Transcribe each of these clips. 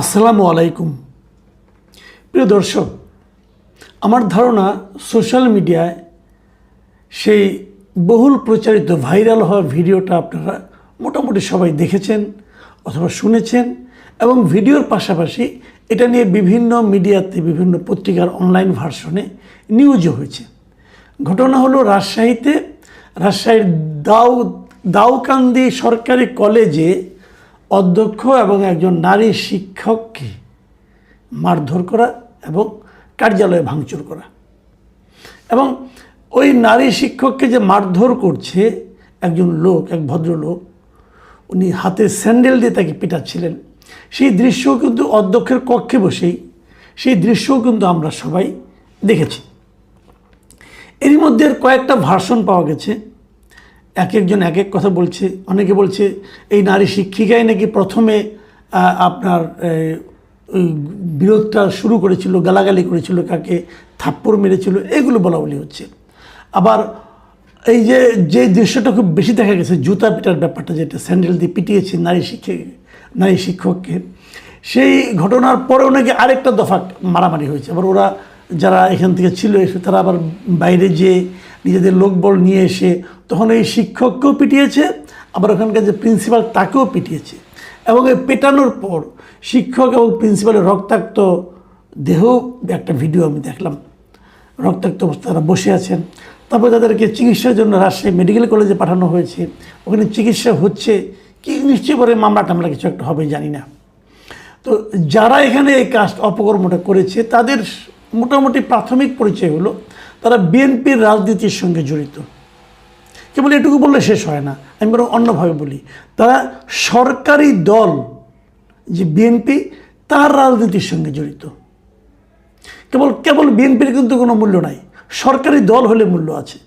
আসসালামু আলাইকুম। প্রিয় দর্শক, আমার ধারণা সোশ্যাল মিডিয়ায় সেই বহুল প্রচারিত ভাইরাল হওয়া ভিডিওটা আপনারা মোটামুটি সবাই দেখেছেন অথবা শুনেছেন, এবং ভিডিওর পাশাপাশি এটা নিয়ে বিভিন্ন মিডিয়াতে, বিভিন্ন পত্রিকার অনলাইন ভার্সনে নিউজও হয়েছে। ঘটনা হলো রাজশাহীর দাউকান্দি সরকারি কলেজে অধ্যক্ষ এবং একজন নারী শিক্ষককে মারধর করা এবং কার্যালয়ে ভাঙচুর করা। এবং ওই নারী শিক্ষককে যে মারধর করছে একজন লোক, এক ভদ্রলোক, উনি হাতে স্যান্ডেল দিয়ে তাকে পিটাচ্ছিলেন, সেই দৃশ্যও কিন্তু অধ্যক্ষের কক্ষে বসেই সেই দৃশ্যও কিন্তু আমরা সবাই দেখেছি। এরই মধ্যে কয়েকটা ভার্সন পাওয়া গেছে, এক একজন এক এক কথা বলছে। অনেকে বলছে এই নারী শিক্ষিকাই নাকি প্রথমে আপনার ওই বিরোধটা শুরু করেছিল, গালাগালি করেছিল, কাকে থাপ্পড় মেরেছিল, এগুলো বলা বলি হচ্ছে। আবার এই যে দৃশ্যটা খুব বেশি দেখা গেছে, জুতা পিটার ব্যাপারটা, যেটা স্যান্ডেল দিয়ে পিটিয়েছে নারী শিক্ষককে, সেই ঘটনার পরেও নাকি আরেকটা দফা মারামারি হয়েছে। আবার ওরা যারা এখান থেকে ছিল এসে তারা আবার বাইরে যেয়ে নিজেদের লোকবল নিয়ে এসে তখন এই শিক্ষককেও পিটিয়েছে, আবার ওখানকার যে প্রিন্সিপাল তাকেও পিটিয়েছে। এবং এই পেটানোর পর শিক্ষক এবং প্রিন্সিপালের রক্তাক্ত দেহ একটা ভিডিও আমি দেখলাম, রক্তাক্ত অবস্থা তারা বসে আছেন। তারপর তাদেরকে চিকিৎসার জন্য রাজশাহী মেডিকেল কলেজে পাঠানো হয়েছে, ওখানে চিকিৎসা হচ্ছে কি, নিশ্চয়ই পরে মামলা টামলা কিছু একটা হবে, জানি না। তো যারা এখানে এই কাজ অপকর্মটা করেছে তাদের মোটামুটি প্রাথমিক পরিচয় হলো তারা বিএনপির রাজনীতির সঙ্গে জড়িত। কেবল এটুকু বললে শেষ হয় না, আমি বরং অন্যভাবে বলি, তারা সরকারি দল যে বিএনপি তার রাজনীতির সঙ্গে জড়িত। কেবল বিএনপির কিন্তু কোনো মূল্য নাই, সরকারি দল হলে মূল্য আছে।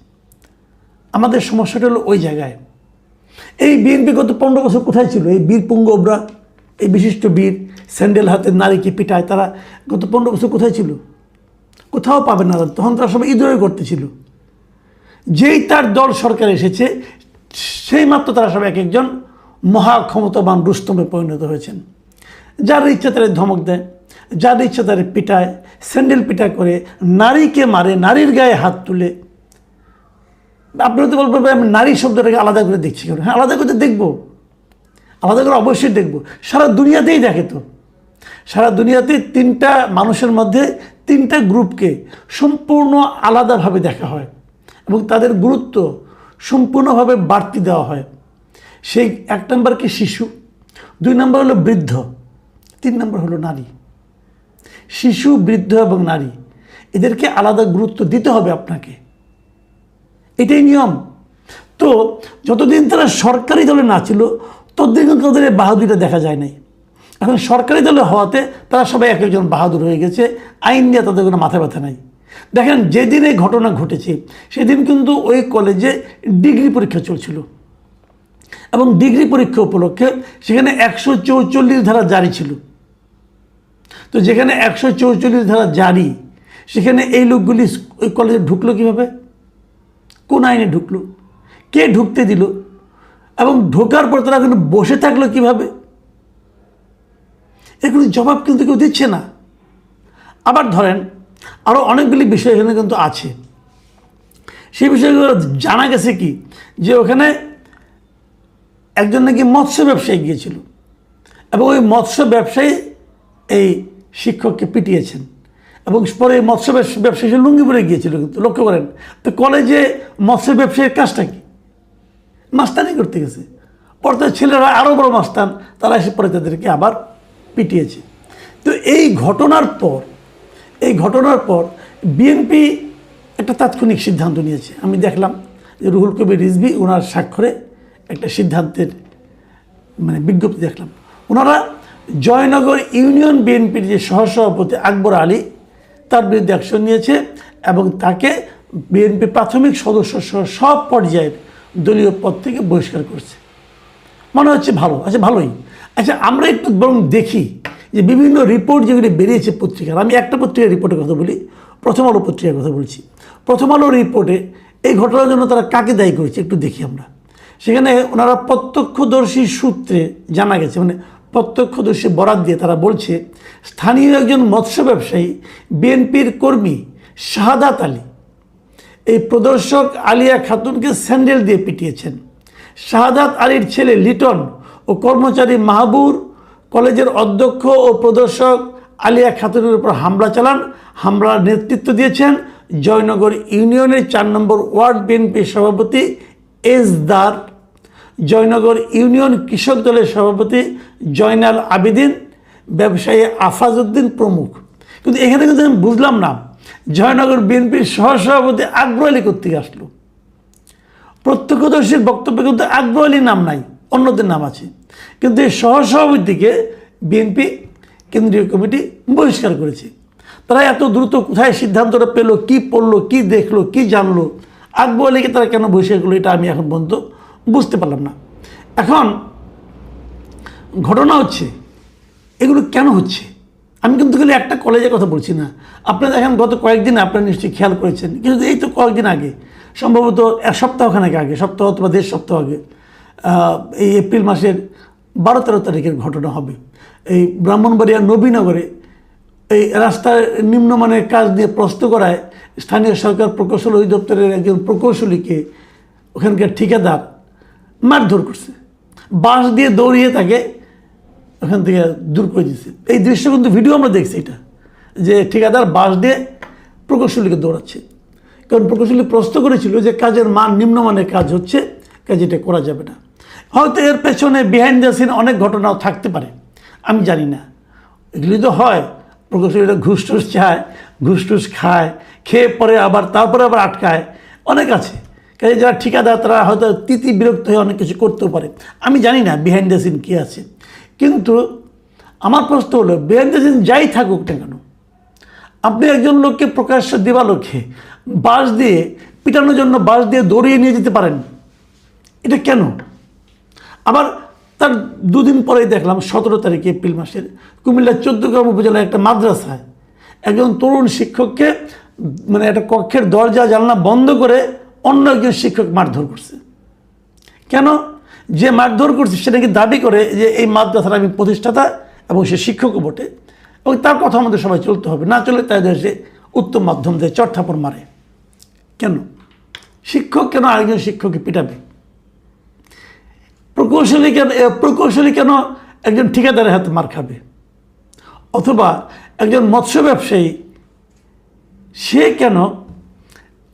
আমাদের সমস্যাটা হলো ওই জায়গায়। এই বিএনপি গত 15 বছর কোথায় ছিল? এই বীর পুঙ্গবরা, এই বিশিষ্ট বীর স্যান্ডেল হাতে নারীকে পিটায়, তারা গত 15 বছর কোথায় ছিল? কোথাও পাবে না। তখন তারা সবাই ঈদরে করতেছিল। যেই তার দল সরকারে এসেছে সেই মাত্র তারা সব এক একজন মহা ক্ষমতাবান রুস্তমে পরিণত হয়েছেন। যার ইচ্ছা তারা ধমক দেয়, যার ইচ্ছা তারা পিটায়, স্যান্ডেল পিটা করে, নারীকে মারে, নারীর গায়ে হাত তুলে। আপনি হয়তো বলবেন আমি নারী শব্দটাকে আলাদা করে দেখছি কেন? হ্যাঁ, আলাদা করে দেখবো, আলাদা করে অবশ্যই দেখবো। সারা দুনিয়াতেই দেখে তো, সারা দুনিয়াতে 3টা মানুষের মধ্যে 3টা গ্রুপকে সম্পূর্ণ আলাদাভাবে দেখা হয় এবং তাদের গুরুত্ব সম্পূর্ণভাবে বাড়তি দেওয়া হয়। সেই 1 নম্বর কি শিশু, 2 নম্বর হলো বৃদ্ধ, 3 নম্বর হলো নারী। শিশু, বৃদ্ধ এবং নারী, এদেরকে আলাদা গুরুত্ব দিতে হবে আপনাকে, এটাই নিয়ম। তো যতদিন তারা সরকারি দলে না ছিল ততদিন কিন্তু তাদের এই বাহাদুরিটা দেখা যায় নাই। এখন সরকারি দলে হওয়াতে তারা সবাই এক একজন বাহাদুর হয়ে গেছে, আইন নিয়ে তাদের কোনো মাথা ব্যথা নাই। দেখেন, যেদিন এই ঘটনা ঘটেছে সেদিন কিন্তু ওই কলেজে ডিগ্রি পরীক্ষা চলছিল এবং ডিগ্রি পরীক্ষা উপলক্ষে সেখানে 144 ধারা জারি ছিল। তো যেখানে 144 ধারা জারি, সেখানে এই লোকগুলি ওই কলেজে ঢুকলো কীভাবে? কোন আইনে ঢুকলো? কে ঢুকতে দিল? এবং ঢোকার পর তারা কিন্তু বসে থাকলো কীভাবে? এগুলি জবাব কিন্তু কেউ দিচ্ছে না। আবার ধরেন আরও অনেকগুলি বিষয় এখানে কিন্তু আছে। সেই বিষয়গুলো জানা গেছে কি, যে ওখানে একজন নাকি মৎস্য ব্যবসায়ী গিয়েছিল এবং ওই মৎস্য ব্যবসায়ী এই শিক্ষককে পিটিয়েছেন এবং পরে মৎস্য ব্যবসায়ী লুঙ্গি পরে গিয়েছিল। কিন্তু লক্ষ্য করেন তো, কলেজে মৎস্য ব্যবসায়ীর কাজটা কি? মাস্তানি করতে গেছে। পরে তার ছেলেরা আরও বড় মাস্তান, তারা এসে পরে তাদেরকে আবার পিটিয়েছে। তো এই ঘটনার পর বিএনপি একটা তাৎক্ষণিক সিদ্ধান্ত নিয়েছে। আমি দেখলাম যে রুহুল কবির রিজভী ওনার স্বাক্ষরে একটা সিদ্ধান্তের বিজ্ঞপ্তি দেখলাম। ওনারা জয়নগর ইউনিয়ন বিএনপির যে সহসভাপতি আকবর আলী, তার বিরুদ্ধে অ্যাকশন নিয়েছে এবং তাকে বিএনপি প্রাথমিক সদস্য সহ সব পর্যায়ের দলীয় পদ থেকে বহিষ্কার করছে। মনে হচ্ছে ভালো, আচ্ছা ভালোই। আচ্ছা, আমরা একটু বরং দেখি যে বিভিন্ন রিপোর্ট যেগুলি বেরিয়েছে পত্রিকার। আমি একটা পত্রিকার রিপোর্টের কথা বলি, প্রথম আলো পত্রিকার কথা বলছি। প্রথম আলো রিপোর্টে এই ঘটনার জন্য তারা কাকে দায়ী করেছে একটু দেখি আমরা। সেখানে ওনারা প্রত্যক্ষদর্শী সূত্রে জানা গেছে, প্রত্যক্ষদর্শী বরাত দিয়ে তারা বলছে, স্থানীয় একজন মৎস্য ব্যবসায়ী বিএনপির কর্মী শাহাদাত আলী এই প্রদর্শক আলিয়া খাতুনকে স্যান্ডেল দিয়ে পিটিয়েছেন। শাহাদাত আলীর ছেলে লিটন ও কর্মচারী মাহবুর কলেজের অধ্যক্ষ ও প্রদর্শক আলিয়া খাতুনের উপর হামলা চালান। হামলার নেতৃত্ব দিয়েছেন জয়নগর ইউনিয়নের 4 নম্বর ওয়ার্ড বিএনপির সভাপতি এজদার, জয়নগর ইউনিয়ন কৃষক দলের সভাপতি জয়নাল আবেদিন, ব্যবসায়ী আফাজউদ্দিন প্রমুখ। কিন্তু এখানে কিন্তু আমি বুঝলাম না জয়নগর বিএনপির সহসভাপতি আকবর আলী কোত্থেকে আসলো। প্রত্যক্ষদর্শীর বক্তব্যে কিন্তু আকবর আলীর নাম নাই, অন্যদের নাম আছে, কিন্তু এই সহসভাপতিকে বিএনপি কেন্দ্রীয় কমিটি বহিষ্কার করেছে। তারা এত দ্রুত কোথায় সিদ্ধান্তটা পেলো, কি পড়লো, কি দেখলো, কি জানলো, আকবর আলীকে তারা কেন বহিষ্কার করলো, এটা আমি এখন পর্যন্ত বুঝতে পারলাম না। এখন ঘটনা হচ্ছে এগুলো কেন হচ্ছে, আমি কিন্তু খালি একটা কলেজের কথা বলছি না। আপনারা দেখেন গত কয়েকদিন আপনারা নিশ্চয়ই খেয়াল করেছেন, কিন্তু এই তো কয়েকদিন আগে, সম্ভবত এক সপ্তাহখানেক আগে, সপ্তাহ অথবা 1.5 সপ্তাহ আগে, এই এপ্রিল মাসের 12-13 তারিখের ঘটনা হবে। এই ব্রাহ্মণবাড়িয়া নবীনগরে এই রাস্তার নিম্নমানের কাজ নিয়ে প্রশ্ন করায় স্থানীয় সরকার প্রকৌশল অধিদপ্তরের একজন প্রকৌশলীকে ওখানকার ঠিকাদার মারধর করছে, বাঁশ দিয়ে দৌড়িয়ে তাকে ওখান থেকে দূর করে দিচ্ছে। এই দৃশ্য কিন্তু ভিডিও আমরা দেখছি, এটা যে ঠিকাদার বাঁশ দিয়ে প্রকৌশলীকে দৌড়াচ্ছে, কারণ প্রকৌশলী প্রশ্ন করেছিল যে কাজের মান নিম্নমানের কাজ হচ্ছে, কাজ এটা করা যাবে না। হয়তো এর পেছনে বিহাইন্ড দ্য সিন অনেক ঘটনাও থাকতে পারে, আমি জানি না। এগুলি তো হয়, প্রকৌশলীরা ঘুষ টুস চায়, ঘুষ টুস খায়, খেয়ে পরে আবার তারপরে আবার আটকায়, অনেক আছে। কাজে যারা ঠিকাদার তারা হয়তো বিরক্ত হয়ে অনেক কিছু করতেও পারে, আমি জানি না বিহাইন্ড দ্য সিন কী আছে। কিন্তু আমার প্রশ্ন হলো, বিহাইন্ড দ্য সিন যাই থাকুক না কেন, আপনি একজন লোককে প্রকাশ্য দিবালোকে বাঁশ দিয়ে পিটানোর জন্য বাঁশ দিয়ে দৌড়িয়ে নিয়ে যেতে পারেন, এটা কেন? আবার তার 2 দিন পরেই দেখলাম 17 তারিখে এপ্রিল মাসের কুমিল্লার 14গ্রাম উপজেলার একটা মাদ্রাসায় একজন তরুণ শিক্ষককে মানে একটা কক্ষের দরজা জানলা বন্ধ করে অন্য একজন শিক্ষক মারধর করছে। কেন? যে মারধর করছে সে নাকি দাবি করে যে এই মাদ্রাসার আমি প্রতিষ্ঠাতা এবং সে শিক্ষকও বটে, এবং তার কথা আমাদের সবাই চলতে হবে, না চলে তাই দেশে উত্তম মাধ্যম দিয়ে চড়থাপড় মারে। কেন শিক্ষক কেন আরেকজন শিক্ষককে পিটাবে? প্রকৌশলী কেন একজন ঠিকাদারের হাতে মার খাবে? অথবা একজন মৎস্য ব্যবসায়ী সে কেন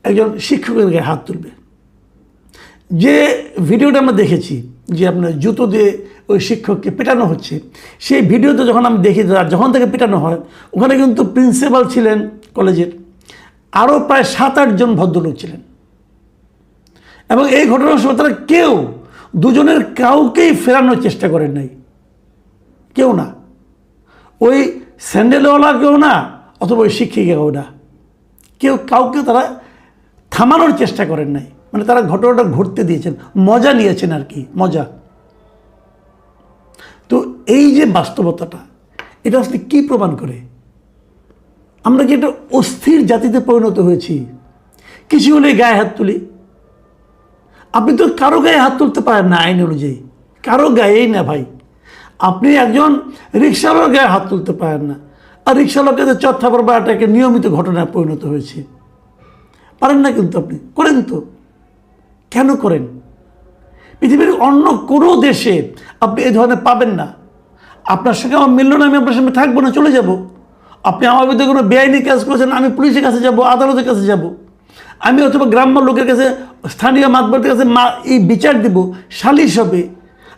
একজন শিক্ষকের গায়ে হাত তুলবে? যে ভিডিওটা আমরা দেখেছি যে আপনার জুতো দিয়ে ওই শিক্ষককে পেটানো হচ্ছে, সেই ভিডিওতে যখন আমি দেখি, যখন তাকে পেটানো হয়, ওখানে কিন্তু প্রিন্সিপাল ছিলেন কলেজের, আরও প্রায় 7-8 জন ভদ্রলোক ছিলেন, এবং এই ঘটনার সময় তারা কেউ দুজনের কাউকেই ফেরানোর চেষ্টা করেন নাই, কেউ না, ওই স্যান্ডেলওয়ালা কেউ না, অথবা ওই শিক্ষিকাও না, কেউ কাউকে তারা থামানোর চেষ্টা করেন নাই। মানে তারা ঘটনাটা ঘটতে দিয়েছেন, মজা নিয়েছেন আর কি, মজা। তো এই যে বাস্তবতাটা, এটা আসলে কী প্রমাণ করে? আমরা কি একটা অস্থির জাতিতে পরিণত হয়েছি? কিছু হলে গায়ে হাত তুলি। আপনি তো কারো গায়ে হাত তুলতে পারেন না আইন অনুযায়ী, কারো গায়েই না ভাই। আপনি একজন রিক্সাওয়ালার গায়ে হাত তুলতে পারেন না, আর রিক্সাওয়ালাকে চড়থাপড় মারাটা একটা নিয়মিত ঘটনায় পরিণত হয়েছে। পারেন না, কিন্তু আপনি করেন তো। কেন করেন? পৃথিবীর অন্য কোনো দেশে আপনি এই ধরনের পাবেন না। আপনার সঙ্গে আমার মিলল না, আমি আপনার সঙ্গে থাকবো না, চলে যাব। আপনি আমার বিরুদ্ধে কোনো বেআইনি কাজ করেছেন, আমি পুলিশের কাছে যাব, আদালতের কাছে যাব, আমি অথবা গ্রাম্য লোকের কাছে, স্থানীয় মাতবরের কাছে এই বিচার দিব, সালিশ হবে।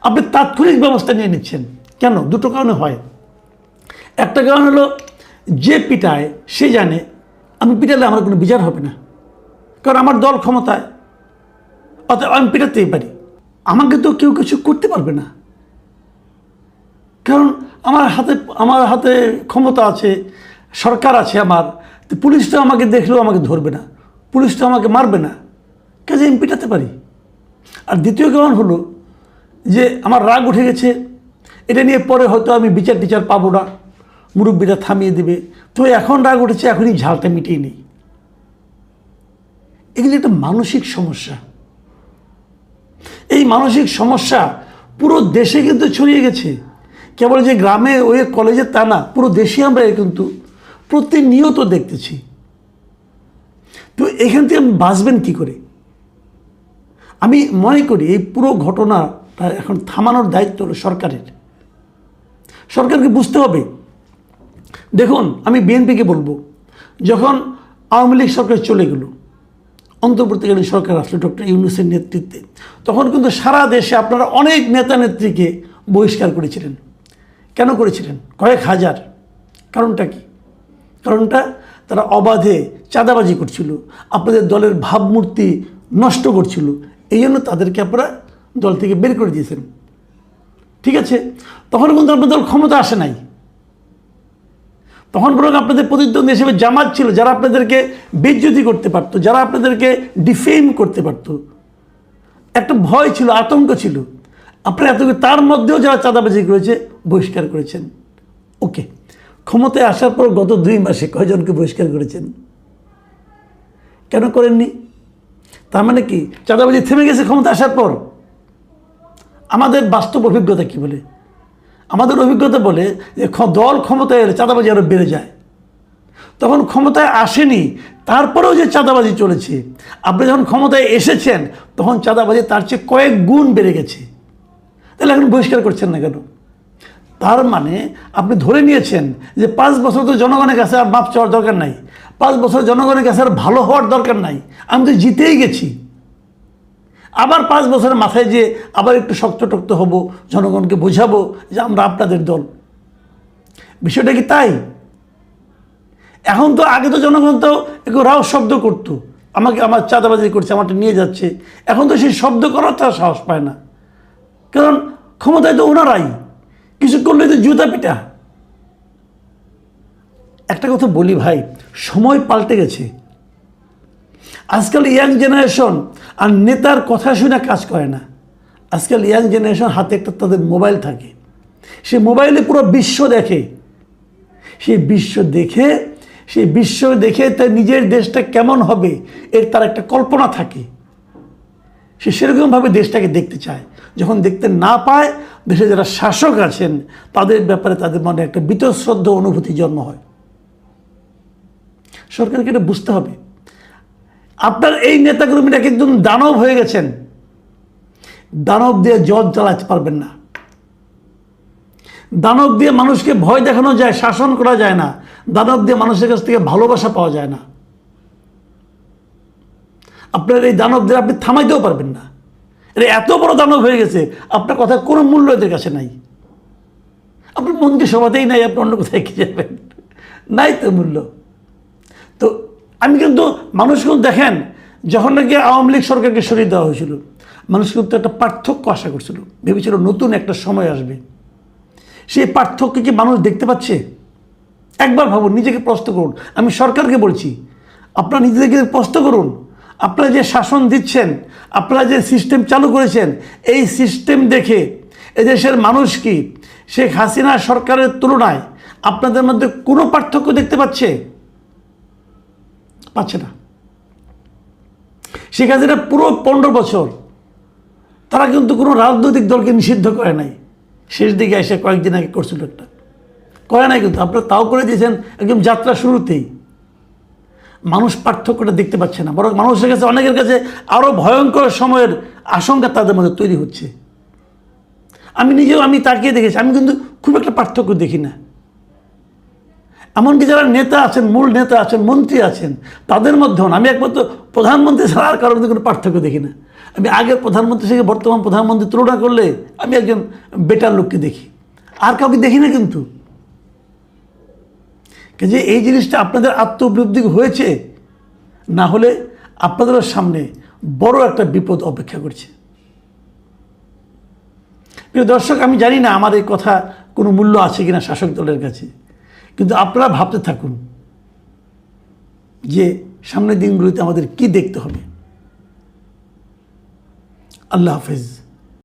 আপনি তাৎক্ষণিক ব্যবস্থা নিয়ে নিচ্ছেন কেন? 2টো কারণে হয়। একটা কারণ হলো, যে পিটায় সে জানে আমি পিটালে আমার কোনো বিচার হবে না, কারণ আমার দল ক্ষমতায়, অতএব আমি পিটাতেই পারি, আমাকে তো কেউ কিছু করতে পারবে না, কারণ আমার হাতে ক্ষমতা আছে, সরকার আছে আমার। তো পুলিশটা আমাকে দেখলেও আমাকে ধরবে না, পুলিশটা আমাকে মারবে না, কাজে আমি পিটাতে পারি। আর দ্বিতীয় কারণ হলো যে আমার রাগ উঠে গেছে, এটা নিয়ে পরে হয়তো আমি বিচার টিচার পাবো না, মুরব্বীরা থামিয়ে দেবে, তো এখন রাগ উঠেছে, এখনই ঝালটা মিটিয়ে নেই। এগুলি একটা মানসিক সমস্যা। এই মানসিক সমস্যা পুরো দেশে কিন্তু ছড়িয়ে গেছে। কেবল যে গ্রামে ওই কলেজে তা না, পুরো দেশে আমরা কিন্তু প্রতিনিয়ত দেখতেছি। তো এখান থেকে বাঁচবেন কী করে? আমি মনে করি এই পুরো ঘটনাটা এখন থামানোর দায়িত্ব হলো সরকারের। সরকারকে বুঝতে হবে। দেখুন, আমি বিএনপিকে বলবো, যখন আওয়ামী লীগ সরকার চলে গেল, অন্তর্বর্তীকালীন সরকার আসলে ডক্টর ইউনূসের নেতৃত্বে, তখন কিন্তু সারা দেশে আপনারা অনেক নেতা নেত্রীকে বহিষ্কার করেছিলেন। কেন করেছিলেন? কয়েক হাজার। কারণটা কি? কারণটা তারা অবাধে চাঁদাবাজি করছিল, আপনাদের দলের ভাবমূর্তি নষ্ট করছিল, এই জন্য তাদেরকে আপনারা দল থেকে বের করে দিয়েছেন। ঠিক আছে, তখন কিন্তু আপনাদের দল ক্ষমতা আসে নাই। তখন বরং আপনাদের প্রতিদ্বন্দ্বী হিসেবে জামাত ছিল, যারা আপনাদেরকে বেইজ্জতি করতে পারতো, যারা আপনাদেরকে ডিফেম করতে পারতো। একটা ভয় ছিল, আতঙ্ক ছিল। আপনারা এত, তার মধ্যেও যারা চাঁদাবাজি করেছে বহিষ্কার করেছেন। ওকে, ক্ষমতায় আসার পর গত 2 মাসে কয়জনকে বহিষ্কার করেছেন? কেন করেননি? তার মানে কি চাঁদাবাজি থেমে গেছে ক্ষমতা আসার পর? আমাদের বাস্তব অভিজ্ঞতা কি বলে? আমাদের অভিজ্ঞতা বলে যে দল ক্ষমতায় এলে চাঁদাবাজি আরও বেড়ে যায়। তখন ক্ষমতায় আসেনি, তারপরেও যে চাঁদাবাজি চলেছে, আপনি যখন ক্ষমতায় এসেছেন তখন চাঁদাবাজি তার চেয়ে কয়েক গুণ বেড়ে গেছে। তাহলে এখন বহিষ্কার করছেন না কেন? তার মানে আপনি ধরে নিয়েছেন যে 5 বছর তো জনগণের কাছে আর মাপ চাওয়ার দরকার নাই, 5 বছর জনগণের কাছে আর ভালো হওয়ার দরকার নাই, আমি তো জিতেই গেছি। আবার 5 বছরের মাথায় যে আবার একটু শক্ত হব, জনগণকে বোঝাবো যে আমরা আপনাদের দল। বিষয়টা কি তাই? এখন তো আগে তো জনগণ তো একটু রাও শব্দ করতো, আমাকে আমার চাঁদাবাজি করছে, আমারটা নিয়ে যাচ্ছে। এখন তো সেই শব্দ করার তার সাহস পায় না, কারণ ক্ষমতায় তো ওনারাই, কিছু করলে তো জুতা পিটা। একটা কথা বলি ভাই, সময় পাল্টে গেছে। আজকাল ইয়াং জেনারেশন আর নেতার কথা শুনে কাজ করে না। আজকাল ইয়াং জেনারেশন হাতে একটা তাদের মোবাইল থাকে, সে মোবাইলে পুরো বিশ্ব দেখে। সেই বিশ্ব দেখে তার নিজের দেশটা কেমন হবে এর তার একটা কল্পনা থাকে। সে সেরকমভাবে দেশটাকে দেখতে চায়। যখন দেখতে না পায়, দেশে যারা শাসক আছেন তাদের ব্যাপারে তাদের মনে একটা বীতশ্রদ্ধ অনুভূতি জন্ম হয়। সরকারকে এটা বুঝতে হবে। আপনার এই নেতাকর্মীরা একদম দানব হয়ে গেছেন। দানব দিয়ে জজ চালাতে পারবেন না। দানব দিয়ে মানুষকে ভয় দেখানো যায়, শাসন করা যায় না। দানব দিয়ে মানুষের কাছ থেকে ভালোবাসা পাওয়া যায় না। আপনার এই দানবদের আপনি থামাইতেও পারবেন না। এটা এত বড় দানব হয়ে গেছে, আপনার কথা কোনো মূল্য এদের কাছে নাই। আপনার মনকে সবাতেই নাই, আপনি অন্য কোথায় কি যাবেন? নাই তো মূল্য। তো আমি কিন্তু মানুষ কিন্তু দেখেন, যখন নাকি আওয়ামী লীগ সরকারকে সরিয়ে দেওয়া হয়েছিল, মানুষ কিন্তু একটা পার্থক্য আশা করছিল, ভেবেছিল নতুন একটা সময় আসবে। সেই পার্থক্য কি মানুষ দেখতে পাচ্ছে? একবার ভাবুন, নিজেকে প্রশ্ন করুন। আমি সরকারকে বলছি, আপনারা নিজেদেরকে প্রশ্ন করুন। আপনারা যে শাসন দিচ্ছেন, আপনারা যে সিস্টেম চালু করেছেন, এই সিস্টেম দেখে এদেশের মানুষ কি শেখ হাসিনা সরকারের তুলনায় আপনাদের মধ্যে কোনো পার্থক্য দেখতে পাচ্ছে? পাচ্ছে না। শেখ হাসিনা পুরো 15 বছর তারা কিন্তু কোনো রাজনৈতিক দলকে নিষিদ্ধ করে নাই। শেষ দিকে এসে কয়েকদিন আগে করছিল একটা, করে নাই কিন্তু আপনারা তাও করে দিয়েছেন একদম যাত্রা শুরুতেই। মানুষ পার্থক্যটা দেখতে পাচ্ছে না, বরং মানুষের কাছে, অনেকের কাছে আরও ভয়ঙ্কর সময়ের আশঙ্কা তাদের মধ্যে তৈরি হচ্ছে। আমি তাকিয়ে দেখেছি, আমি কিন্তু খুব একটা পার্থক্য দেখি না। এমনকি যারা নেতা আছেন, মূল নেতা আছেন, মন্ত্রী আছেন, তাদের মধ্যেও আমি একমাত্র প্রধানমন্ত্রী ছাড়া আর কারোর মধ্যে কোনো পার্থক্য দেখি না। আমি আগের প্রধানমন্ত্রী থেকে বর্তমান প্রধানমন্ত্রী তুলনা করলে আমি একজন বেটার লোককে দেখি, আর কাউকে দেখি না। কিন্তু যে এই জিনিসটা আপনাদের আত্মউপলব্ধি হয়েছে, না হলে আপনাদের সামনে বড় একটা বিপদ অপেক্ষা করছে। প্রিয় দর্শক, আমি জানি না আমার এই কথা কোনো মূল্য আছে কিনা শাসক দলের কাছে, কিন্তু আপনারা ভাবতে থাকুন যে সামনের দিনগুলিতে আমাদের কি দেখতে হবে। আল্লাহ হাফেজ।